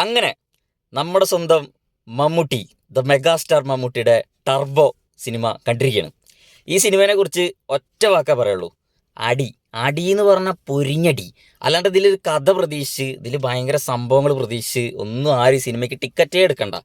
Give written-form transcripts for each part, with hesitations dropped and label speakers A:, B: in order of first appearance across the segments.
A: അങ്ങനെ നമ്മുടെ സ്വന്തം മമ്മൂട്ടി, ദ മെഗാസ്റ്റാർ മമ്മൂട്ടിയുടെ ടർബോ സിനിമ കണ്ടിരിക്കുകയാണ്. ഈ സിനിമയെ കുറിച്ച് ഒറ്റ വാക്കേ പറയുള്ളൂ, അടി. അടി എന്ന് പറഞ്ഞാൽ പൊരിഞ്ഞടി. അല്ലാണ്ട് ഇതിലൊരു കഥ പ്രതീക്ഷിച്ച്, ഇതിൽ ഭയങ്കര സംഭവങ്ങൾ പ്രതീക്ഷിച്ച് ഒന്നും ആരും സിനിമയ്ക്ക് ടിക്കറ്റേ എടുക്കണ്ട.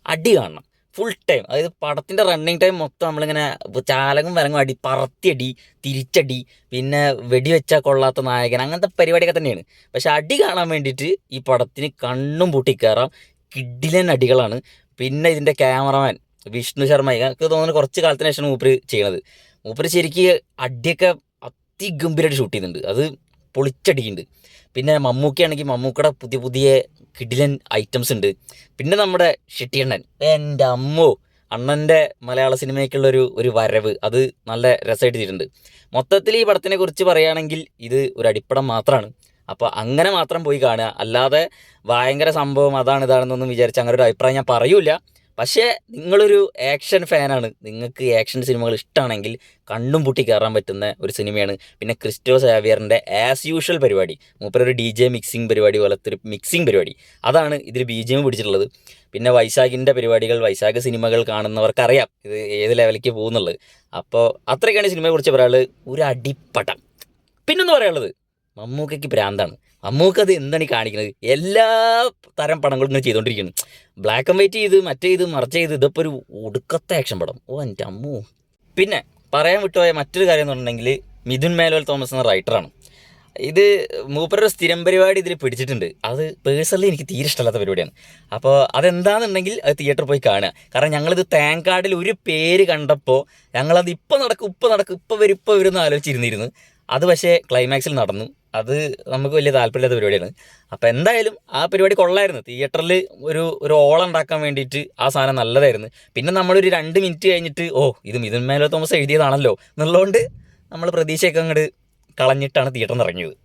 A: അടി കാണണം ഫുൾ ടൈം. അതായത് പടത്തിൻ്റെ റണ്ണിങ് ടൈം മൊത്തം നമ്മളിങ്ങനെ ചാലകം വരങ്ങും അടി, പറത്തിയടി, തിരിച്ചടി, പിന്നെ വെടിവെച്ചാൽ കൊള്ളാത്ത നായകൻ, അങ്ങനത്തെ പരിപാടിയൊക്കെ തന്നെയാണ്. പക്ഷെ അടി കാണാൻ വേണ്ടിയിട്ട് ഈ പടത്തിന് കണ്ണും പൂട്ടിക്കയറാം. കിഡിലൻ അടികളാണ്. പിന്നെ ഇതിൻ്റെ ക്യാമറമാൻ വിഷ്ണു ശർമ്മ, എനിക്ക് തോന്നുന്നു കുറച്ച് കാലത്തിന് ശേഷം മൂപ്പര് ചെയ്യണത്. മൂപ്പര് ശരിക്ക് അടിയൊക്കെ അതിഗംഭീരമായിട്ട് ഷൂട്ട് ചെയ്യുന്നുണ്ട്. അത് പൊളിച്ചടിക്കുന്നുണ്ട്. പിന്നെ മമ്മൂക്കയാണെങ്കിൽ മമ്മൂക്കയുടെ പുതിയ പുതിയ കിഡിലൻ ഐറ്റംസ് ഉണ്ട്. പിന്നെ നമ്മുടെ ഷെട്ടിയണ്ണൻ, എൻ്റെ അമ്മോ, അണ്ണൻ്റെ മലയാള സിനിമയ്ക്കുള്ളൊരു വരവ് അത് നല്ല രസമായിട്ട് ചെയ്തിട്ടുണ്ട്. മൊത്തത്തിൽ ഈ പടത്തിനെ കുറിച്ച് പറയുകയാണെങ്കിൽ ഇത് ഒരു അടിപ്പടം മാത്രമാണ്. അപ്പോൾ അങ്ങനെ മാത്രം പോയി കാണുക, അല്ലാതെ ഭയങ്കര സംഭവം അതാണ് ഇതാണെന്നൊന്നും വിചാരിച്ച് അങ്ങനെ ഒരു അഭിപ്രായം ഞാൻ പറയൂല. പക്ഷേ നിങ്ങളൊരു ആക്ഷൻ ഫാനാണ്, നിങ്ങൾക്ക് ആക്ഷൻ സിനിമകൾ ഇഷ്ടമാണെങ്കിൽ കണ്ണും പൂട്ടി കയറാൻ പറ്റുന്ന ഒരു സിനിമയാണ്. പിന്നെ ക്രിസ്റ്റോ സാവിയറിൻ്റെ ആസ് യൂഷ്വൽ പരിപാടി, മൂപ്പരൊരു DJ മിക്സിംഗ് പരിപാടി പോലത്തെ ഒരു മിക്സിംഗ് പരിപാടി, അതാണ് ഇതിൽ BGM പിടിച്ചിട്ടുള്ളത്. പിന്നെ വൈശാഖിൻ്റെ പരിപാടികൾ, വൈശാഖ് സിനിമകൾ കാണുന്നവർക്കറിയാം ഇത് ഏത് ലെവലിലേക്ക് പോകുന്നുള്ളത്. അപ്പോൾ അത്രയൊക്കെയാണ് സിനിമയെക്കുറിച്ച് പറയാനുള്ളത്. ഒരു അടിപ്പടം. പിന്നൊന്ന് പറയാനുള്ളത്, മമ്മൂക്കയ്ക്ക് ഭ്രാന്താണ്. മമ്മൂക്കത് എന്താണ് ഈ കാണിക്കുന്നത്? എല്ലാ തരം പടങ്ങളും ഇങ്ങനെ ചെയ്തുകൊണ്ടിരിക്കുന്നു. ബ്ലാക്ക് ആൻഡ് വൈറ്റ് ചെയ്ത്, മറ്റേ ഇത് മറിച്ച് ചെയ്ത്, ഇതിപ്പോൾ ഒരു ഒടുക്കത്തെ ആക്ഷൻ പടം. ഓ എൻ്റെ അമ്മൂ. പിന്നെ പറയാൻ വിട്ടുപോയ മറ്റൊരു കാര്യം എന്ന് പറഞ്ഞിട്ടുണ്ടെങ്കിൽ, മിഥുൻ മേനോൻ തോമസ് എന്ന റൈറ്ററാണ്. ഇത് മൂപ്പരുടെ സ്ഥിരം പരിപാടി ഇതിൽ പിടിച്ചിട്ടുണ്ട്. അത് പേഴ്സണലി എനിക്ക് തീരെ ഇഷ്ടമല്ലാത്ത പരിപാടിയാണ്. അപ്പോൾ അതെന്താണെന്നുണ്ടെങ്കിൽ അത് തിയേറ്ററിൽ പോയി കാണുക. കാരണം ഞങ്ങളിത് താങ്കാർഡിൽ ഒരു പേര് കണ്ടപ്പോൾ ഞങ്ങളത് ഇപ്പം നടക്കും, ഇപ്പം വരും എന്ന് ആലോചിച്ചിരുന്നിരുന്നു. അത് പക്ഷേ ക്ലൈമാക്സിൽ നടന്നു. അത് നമുക്ക് വലിയ താല്പര്യമില്ലാത്ത പരിപാടിയാണ്. അപ്പോൾ എന്തായാലും ആ പരിപാടി കൊള്ളായിരുന്നു. തിയേറ്ററിൽ ഒരു ഓളം ഉണ്ടാക്കാൻ വേണ്ടിയിട്ട് ആ സാധനം നല്ലതായിരുന്നു. പിന്നെ നമ്മളൊരു 2 മിനിറ്റ് കഴിഞ്ഞിട്ട് ഇത് മിഥുൻ മേനോൻ തോമസ് എഴുതിയതാണല്ലോ എന്നുള്ളതുകൊണ്ട് നമ്മൾ പ്രതീക്ഷയൊക്കെ അങ്ങോട്ട് കളഞ്ഞിട്ടാണ് തിയേറ്ററിൽ നിന്ന് ഇറങ്ങിയത്.